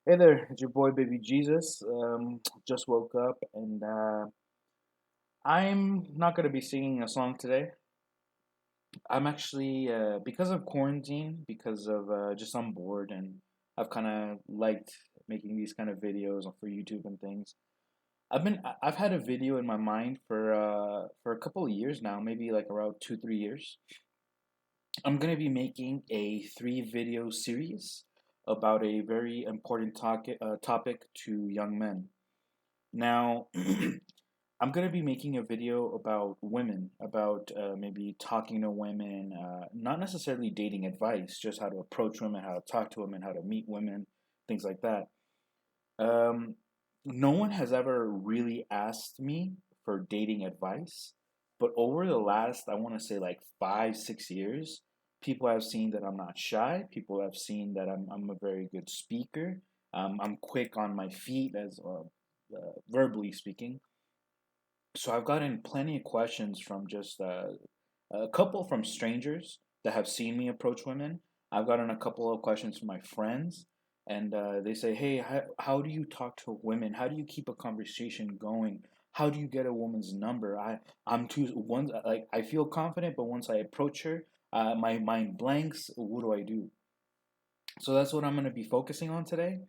Hey there, it's your boy Baby Jesus. Just woke up and I'm not gonna be singing a song today. I'm actually because of quarantine, because of just I'm bored and I've kind of liked making these kind of videos for YouTube and things. I've had a video in my mind for a couple of years now, maybe like around 2 3 years. I'm gonna be making a 3 video series about a very important topic to young men. Now, I'm gonna be making a video about women, about maybe talking to women, not necessarily dating advice, just how to approach women, how to talk to women, how to meet women, things like that. Um, no one has ever really asked me for dating advice, but over the last, I want to say like 5 6 years, people have seen that I'm not shy. People have seen that I'm a very good speaker. I'm quick on my feet as verbally speaking. So I've gotten plenty of questions from just a couple from strangers that have seen me approach women. I've gotten a couple of questions from my friends, and they say, "Hey, how do you talk to women? How do you keep a conversation going? How do you get a woman's number? I'm too once like I feel confident, but once I approach her, my mind blanks. What do I do?" So that's what I'm going to be focusing on today.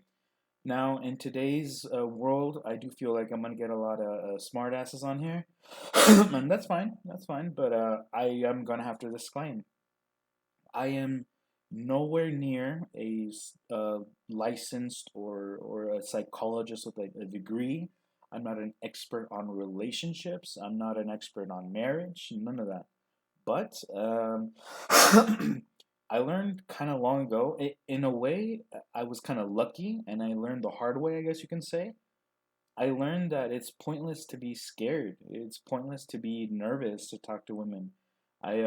Now, in today's world, I do feel like I'm gonna get a lot of smart asses on here, and that's fine. That's fine. But I am gonna have to disclaim: I am nowhere near licensed or a psychologist with a degree. I'm not an expert on relationships. I'm not an expert on marriage. None of that. But I learned kind of long ago. In a way, I was kind of lucky, and I learned the hard way, I guess you can say. I learned that it's pointless to be scared. It's pointless to be nervous to talk to women. I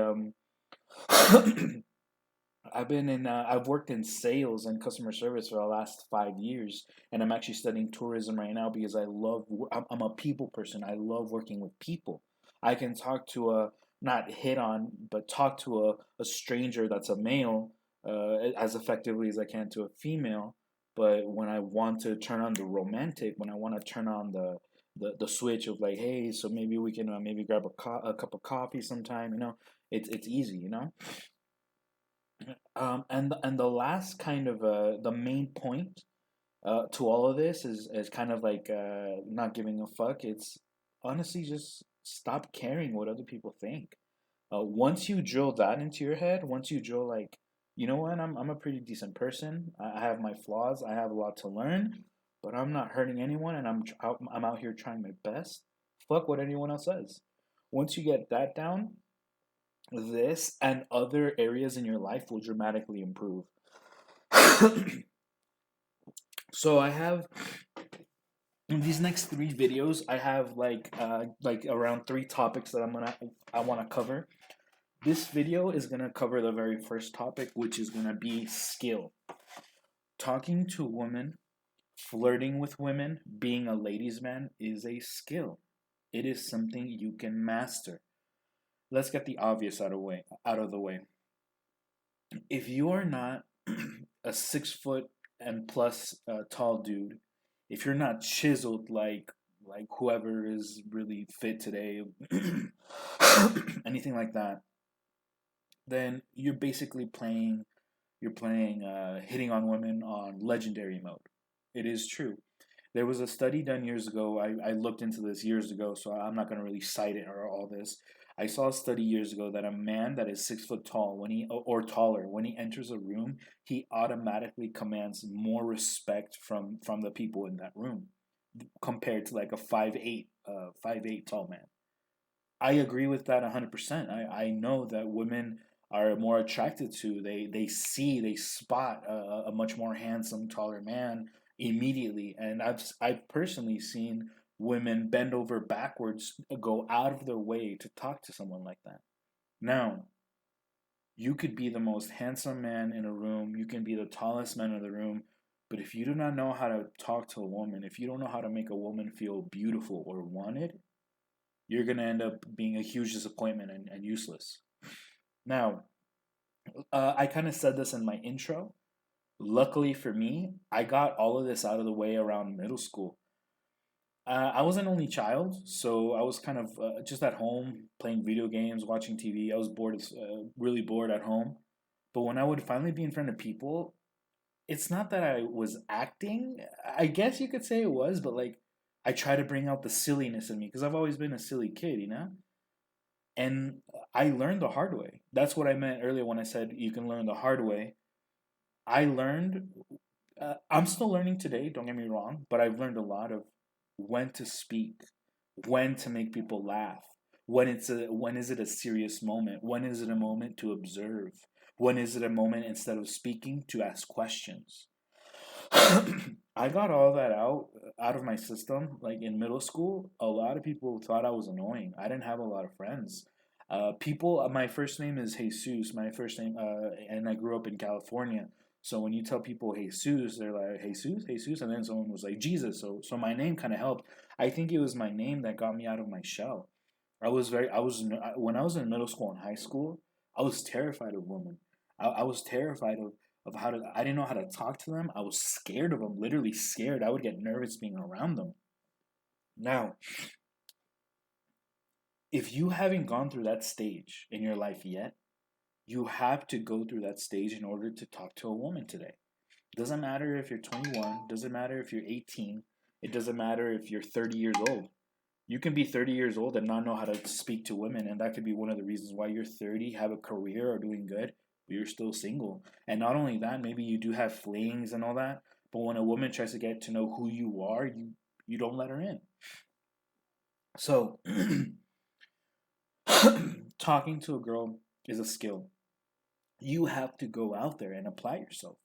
I've worked in sales and customer service for the last 5 years, and I'm actually studying tourism right now because I'm a people person. I love working with people. I can talk to a not hit on, but talk to a stranger that's a male as effectively as I can to a female. But when I want to turn on the romantic, when I want to turn on the switch of like, hey, so maybe we can maybe grab a cup of coffee sometime, it's easy, and the last kind of the main point to all of this is kind of like not giving a fuck. It's honestly just stop caring what other people think. Once you drill that into your head, once you drill like, you know what, I'm a pretty decent person. I have my flaws. I have a lot to learn, but I'm not hurting anyone, and I'm out here trying my best. Fuck what anyone else says. Once you get that down, this and other areas in your life will dramatically improve. So I have in these next 3 videos, I have like around 3 topics that I want to cover. This video is gonna cover the very first topic, which is gonna be skill. Talking to women, flirting with women, being a ladies' man is a skill. It is something you can master. Let's get the obvious out of the way. If you are not a 6 foot and plus tall dude, if you're not chiseled like whoever is really fit today, anything like that, then you're playing hitting on women on legendary mode. It is true. There was a study done years ago. I looked into this years ago, so I'm not going to really cite it or all this. I saw a study years ago that a man that is 6 foot tall or taller, when he enters a room, he automatically commands more respect from the people in that room compared to like a 5'8" tall man. I agree with that 100%. I know that women are more attracted to. They spot a much more handsome, taller man immediately, and I've personally seen women bend over backwards, go out of their way to talk to someone like that. Now, you could be the most handsome man in a room, you can be the tallest man in the room, but if you do not know how to talk to a woman, if you don't know how to make a woman feel beautiful or wanted, you're going to end up being a huge disappointment and useless. Now, I kind of said this in my intro. Luckily for me, I got all of this out of the way around middle school. I was an only child, so I was kind of just at home playing video games, watching TV. I was bored, really bored at home. But when I would finally be in front of people, it's not that I was acting. I guess you could say it was, but like I try to bring out the silliness in me because I've always been a silly kid, you know? And I learned the hard way. That's what I meant earlier when I said you can learn the hard way. I learned, I'm still learning today, don't get me wrong, but I've learned a lot of when to speak, when to make people laugh, when is it a serious moment, when is it a moment to observe, when is it a moment instead of speaking to ask questions. I got all that out of my system. Like in middle school, a lot of people thought I was annoying. I didn't have a lot of friends. My first name is Jesus. My first name, and I grew up in California. So when you tell people Jesus, they're like Jesus, Jesus, and then someone was like Jesus. So my name kind of helped. I think it was my name that got me out of my shell. When I was in middle school and high school, I was terrified of women. I was terrified of how to, I didn't know how to talk to them. I was scared of them, literally scared. I would get nervous being around them. Now, if you haven't gone through that stage in your life yet, you have to go through that stage in order to talk to a woman today. Doesn't matter if you're 21, doesn't matter if you're 18, it doesn't matter if you're 30 years old. You can be 30 years old and not know how to speak to women, and that could be one of the reasons why you're 30, have a career, or doing good, but you're still single. And not only that, maybe you do have flings and all that, but when a woman tries to get to know who you are, you don't let her in. So, talking to a girl is a skill. You have to go out there and apply yourself.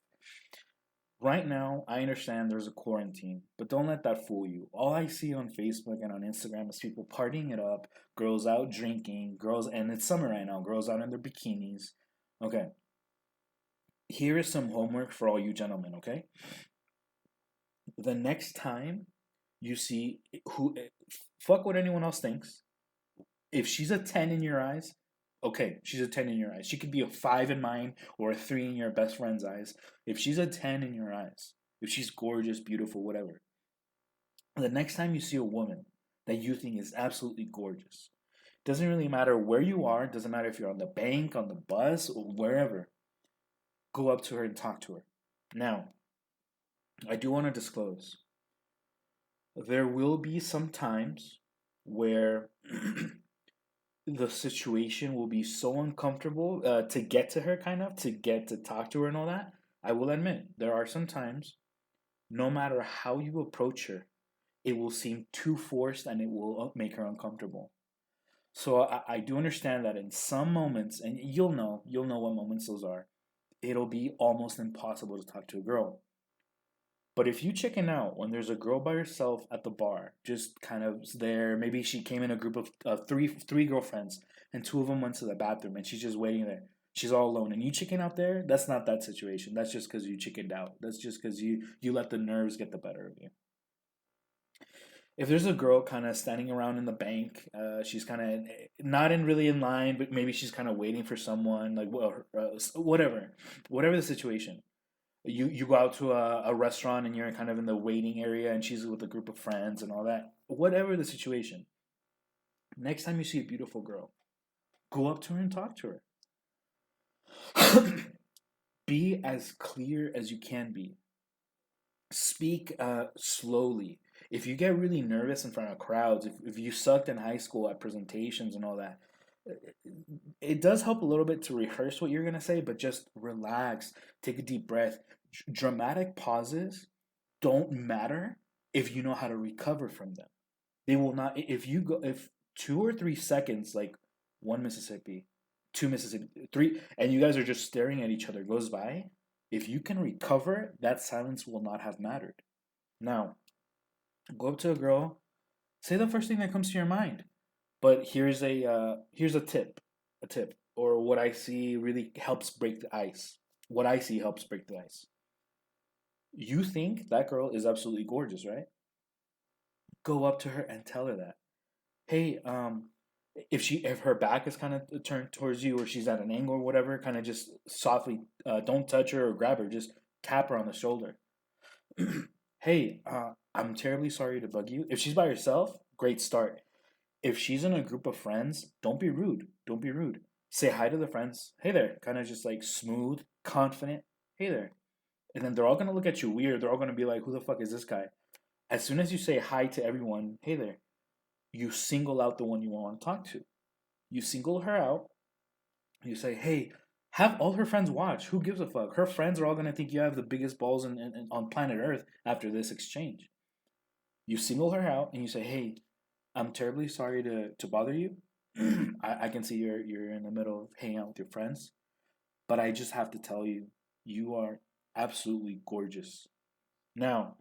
Right now, I understand there's a quarantine, but don't let that fool you. All I see on Facebook and on Instagram is people partying it up, girls out drinking, girls, and it's summer right now, girls out in their bikinis. Okay, here is some homework for all you gentlemen, okay? The next time you see who, fuck what anyone else thinks. If she's a 10 in your eyes, okay, she's a 10 in your eyes. She could be a 5 in mine or a 3 in your best friend's eyes. If she's a 10 in your eyes, if she's gorgeous, beautiful, whatever, the next time you see a woman that you think is absolutely gorgeous, doesn't really matter where you are, doesn't matter if you're on the bank, on the bus, or wherever, go up to her and talk to her. Now, I do want to disclose there will be some times where the situation will be so uncomfortable to get to her, kind of, to get to talk to her and all that. I will admit, there are some times, no matter how you approach her, it will seem too forced and it will make her uncomfortable. So I do understand that in some moments, and you'll know what moments those are, it'll be almost impossible to talk to a girl. But if you chicken out when there's a girl by herself at the bar, just kind of there, maybe she came in a group of three girlfriends, and two of them went to the bathroom, and she's just waiting there. She's all alone, and you chicken out there. That's not that situation. That's just because you chickened out. That's just because you let the nerves get the better of you. If there's a girl kind of standing around in the bank, she's kind of not in really in line, but maybe she's kind of waiting for someone, like whatever the situation. You go out to a restaurant and you're kind of in the waiting area, and she's with a group of friends and all that. Whatever the situation, next time you see a beautiful girl, go up to her and talk to her. Be as clear as you can be. Speak slowly. If you get really nervous in front of crowds, if you sucked in high school at presentations and all that, it does help a little bit to rehearse what you're going to say, but just relax, take a deep breath. Dramatic pauses don't matter if you know how to recover from them. They will not, if 2 or 3 seconds, like one Mississippi, two Mississippi, three, and you guys are just staring at each other goes by, if you can recover, that silence will not have mattered. Now, go up to a girl, say the first thing that comes to your mind. But here's a tip, or what I see really helps break the ice. What I see helps break the ice. You think that girl is absolutely gorgeous, right? Go up to her and tell her that. Hey, if her back is kind of turned towards you, or she's at an angle or whatever, kind of just softly, don't touch her or grab her. Just tap her on the shoulder. Hey, I'm terribly sorry to bug you. If she's by herself, great start. If she's in a group of friends, don't be rude. Don't be rude. Say hi to the friends. Hey there. Kind of just like smooth, confident. Hey there. And then they're all gonna look at you weird. They're all gonna be like, who the fuck is this guy? As soon as you say hi to everyone, hey there, you single out the one you want to talk to. You single her out. You say, hey, have all her friends watch. Who gives a fuck? Her friends are all gonna think you have the biggest balls on planet Earth after this exchange. You single her out and you say, hey, I'm terribly sorry to bother you. I can see you're in the middle of hanging out with your friends, but I just have to tell you, you are absolutely gorgeous. Now,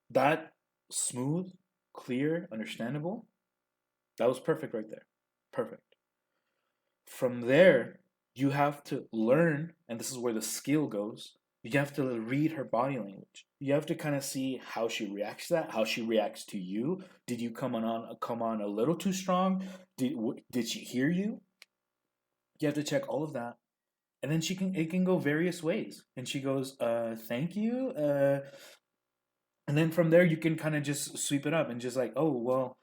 that smooth, clear, understandable, that was perfect right there. Perfect. From there, you have to learn, and this is where the skill goes. You have to read her body language. You have to kind of see how she reacts to that, how she reacts to you. Did you come on a little too strong? Did she hear you? You have to check all of that, and then she can it can go various ways. And she goes, thank you, and then from there you can kind of just sweep it up and just like, oh well,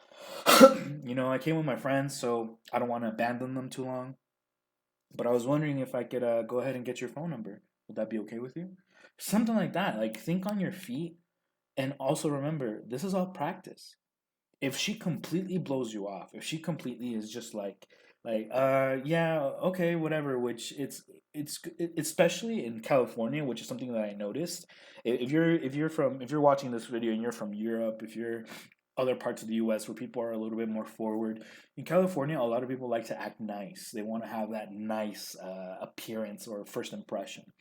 I came with my friends, so I don't want to abandon them too long. But I was wondering if I could go ahead and get your phone number. Would that be okay with you? Something like that. Like think on your feet, and also remember this is all practice. If she completely blows you off, if she completely is just yeah, okay, whatever, which especially in California, which is something that I noticed. If you're watching this video and you're from Europe, if you're other parts of the US where people are a little bit more forward, in California, a lot of people like to act nice. They want to have that nice appearance or first impression,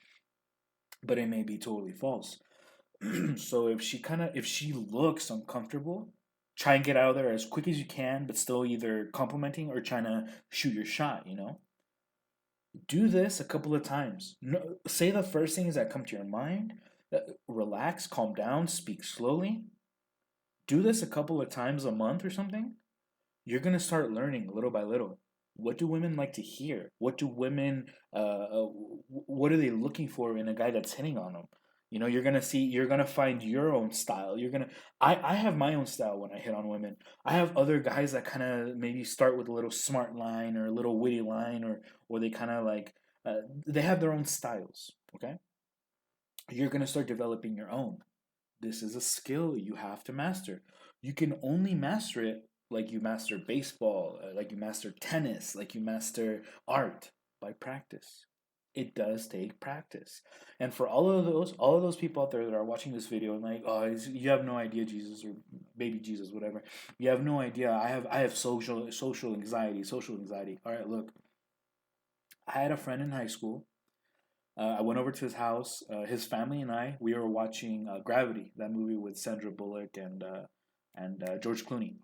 but it may be totally false. So if she looks uncomfortable, try and get out of there as quick as you can, but still either complimenting or trying to shoot your shot. Do this a couple of times. No, say the first things that come to your mind. Relax, calm down, speak slowly. Do this a couple of times a month or something. You're gonna start learning little by little. What do women like to hear? What are they looking for in a guy that's hitting on them? You're gonna find your own style. I have my own style when I hit on women. I have other guys that kind of maybe start with a little smart line or a little witty line, or they kind of they have their own styles. Okay, you're gonna start developing your own. This is a skill you have to master. You can only master it like you master baseball, like you master tennis, like you master art, by practice. It does take practice. And for all of those people out there that are watching this video and like, oh, you have no idea, Jesus, or baby Jesus, whatever. You have no idea. I have social anxiety, social anxiety. All right, look. I had a friend in high school. I went over to his house. His family and we were watching Gravity, that movie with Sandra Bullock and George Clooney.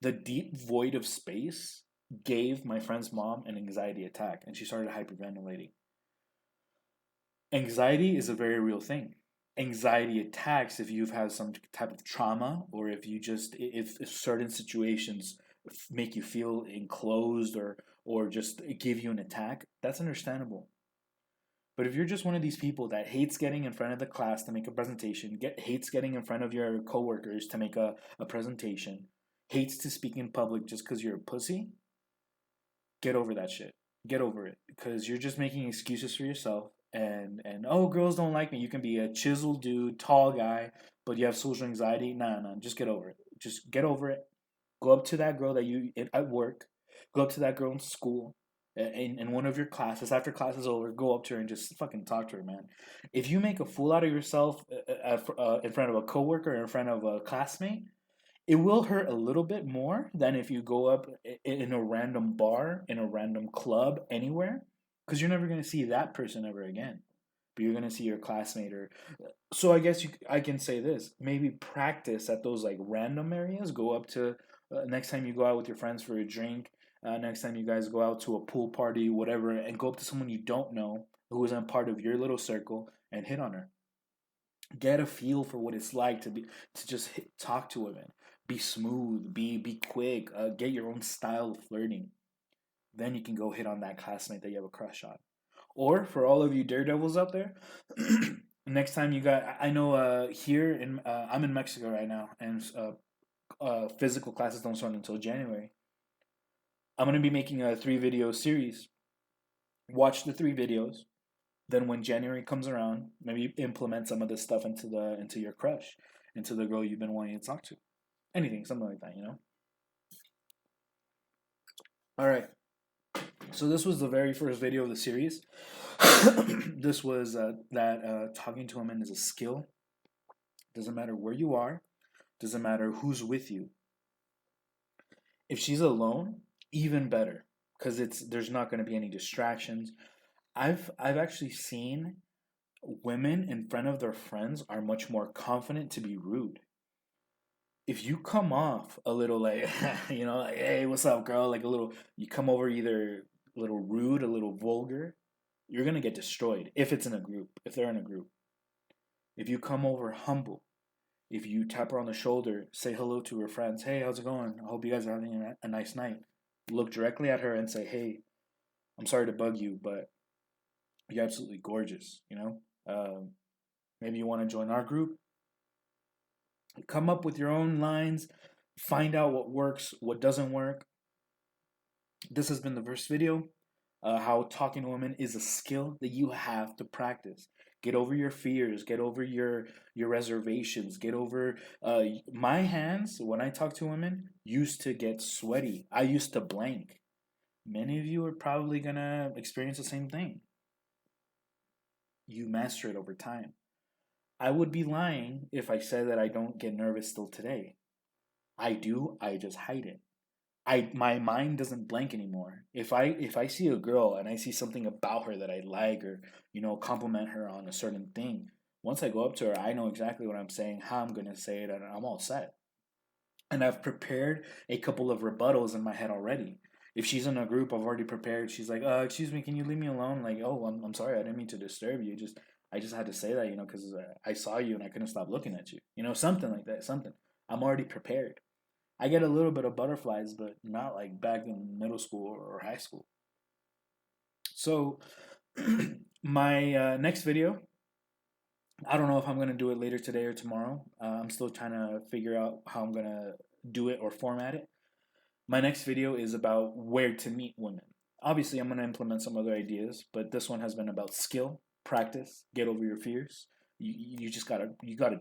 The deep void of space gave my friend's mom an anxiety attack, and she started hyperventilating. Anxiety is a very real thing. Anxiety attacks if you've had some type of trauma, or if certain situations make you feel enclosed or just give you an attack. That's understandable. But if you're just one of these people that hates getting in front of the class to make a presentation, hates getting in front of your coworkers to make a presentation, hates to speak in public just because you're a pussy, get over that shit. Get over it. Because you're just making excuses for yourself. And oh, girls don't like me. You can be a chiseled dude, tall guy, but you have social anxiety. Nah, just get over it. Just get over it. Go up to that girl that you at work. Go up to that girl in school, in one of your classes. After class is over, go up to her and just fucking talk to her, man. If you make a fool out of yourself in front of a coworker or in front of a classmate, it will hurt a little bit more than if you go up in a random bar, in a random club, anywhere, because you're never gonna see that person ever again. But you're gonna see your classmate or so. I guess I can say this: maybe practice at those like random areas. Go up to next time you go out with your friends for a drink. Next time you guys go out to a pool party, whatever, and go up to someone you don't know who isn't part of your little circle and hit on her. Get a feel for what it's like to just talk to women. Be smooth, be quick, get your own style of flirting. Then you can go hit on that classmate that you have a crush on. Or for all of you daredevils out there, next time you got, I know here in I'm in Mexico right now, and physical classes don't start until January. I'm gonna be making a 3 video series. Watch the 3 videos. Then when January comes around, maybe implement some of this stuff into your crush, into the girl you've been wanting to talk to. Anything, something like that, you know. All right. So this was the very first video of the series. This was that talking to women is a skill. Doesn't matter where you are. Doesn't matter who's with you. If she's alone, even better, because there's not going to be any distractions. I've actually seen women in front of their friends are much more confident to be rude. If you come off a little like, like, hey, what's up, girl? Like you come over either a little rude, a little vulgar, you're gonna get destroyed if it's in a group, if they're in a group. If you come over humble, if you tap her on the shoulder, say hello to her friends, hey, how's it going? I hope you guys are having a nice night. Look directly at her and say, hey, I'm sorry to bug you, but you're absolutely gorgeous, Maybe you want to join our group. Come up with your own lines, find out what works, what doesn't work. This has been the first video. How talking to women is a skill that you have to practice. Get over your fears. Get over your reservations. Get over my hands when I talk to women used to get sweaty. I used to blank. Many of you are probably gonna experience the same thing. You master it over time. I would be lying if I said that I don't get nervous still today. I do. I just hide it. My mind doesn't blank anymore. If I see a girl and I see something about her that I like, or compliment her on a certain thing, once I go up to her, I know exactly what I'm saying, how I'm gonna say it, and I'm all set. And I've prepared a couple of rebuttals in my head already. If she's in a group, I've already prepared. She's like, excuse me, can you leave me alone? Like, oh, I'm sorry, I didn't mean to disturb you. I just had to say that, because I saw you and I couldn't stop looking at you. Something like that. Something. I'm already prepared. I get a little bit of butterflies, but not like back in middle school or high school. So, my next video, I don't know if I'm going to do it later today or tomorrow. I'm still trying to figure out how I'm going to do it or format it. My next video is about where to meet women. Obviously, I'm going to implement some other ideas, but this one has been about skill, practice, get over your fears. You just gotta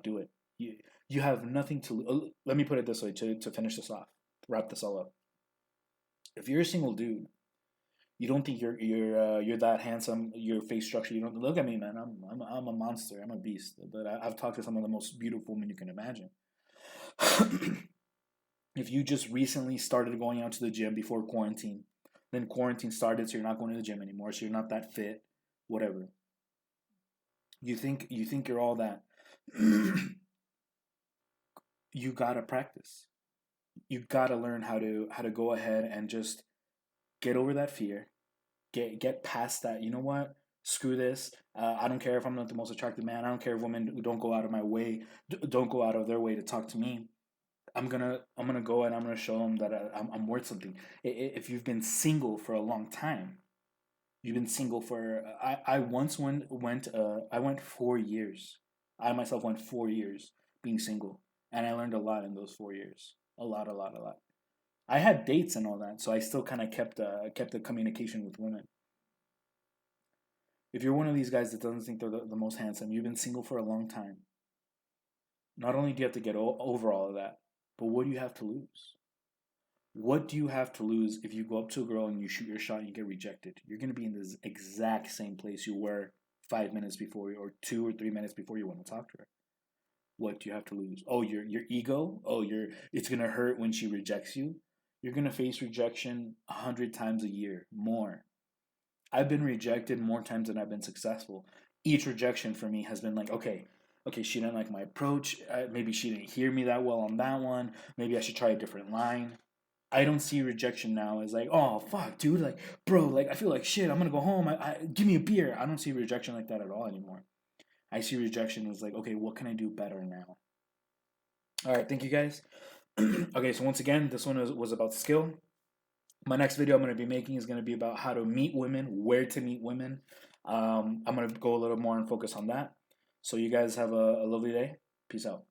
do it. You have nothing to. Let me put it this way to finish this off, wrap this all up. If you're a single dude, you don't think you're that handsome, your face structure. You don't look at me, man. I'm a monster. I'm a beast. But I've talked to some of the most beautiful women you can imagine. If you just recently started going out to the gym before quarantine, then quarantine started, so you're not going to the gym anymore, so you're not that fit, whatever. You think you're all that. You gotta practice. You gotta learn how to go ahead and just get over that fear, get past that. You know what? Screw this. I don't care if I'm not the most attractive man. I don't care if women don't go out of my way, don't go out of their way to talk to me. I'm gonna go and I'm gonna show them that I'm worth something. If you've been single for a long time, you've been single for I once went I went 4 years. I myself went 4 years being single, and I learned a lot in those 4 years. A lot, a lot, a lot. I had dates and all that, so I still kind of kept the communication with women. If you're one of these guys that doesn't think they're the most handsome, you've been single for a long time. Not only do you have to get over all of that, but what do you have to lose? What do you have to lose if you go up to a girl and you shoot your shot and you get rejected? You're going to be in this exact same place you were 5 minutes before, or 2 or 3 minutes before you want to talk to her. What do you have to lose? Oh, your ego? Oh, it's going to hurt when she rejects you? You're going to face rejection 100 times a year, more. I've been rejected more times than I've been successful. Each rejection for me has been like, okay, she didn't like my approach. Maybe she didn't hear me that well on that one. Maybe I should try a different line. I don't see rejection now as like, oh fuck, dude, like, bro, like I feel like shit. I'm gonna go home. I give me a beer. I don't see rejection like that at all anymore. I see rejection as like, okay, what can I do better now? All right, thank you guys. Okay, so once again, this one was about skill. My next video I'm going to be making is going to be about how to meet women, where to meet women. I'm gonna go a little more and focus on that. So you guys have a lovely day. Peace out.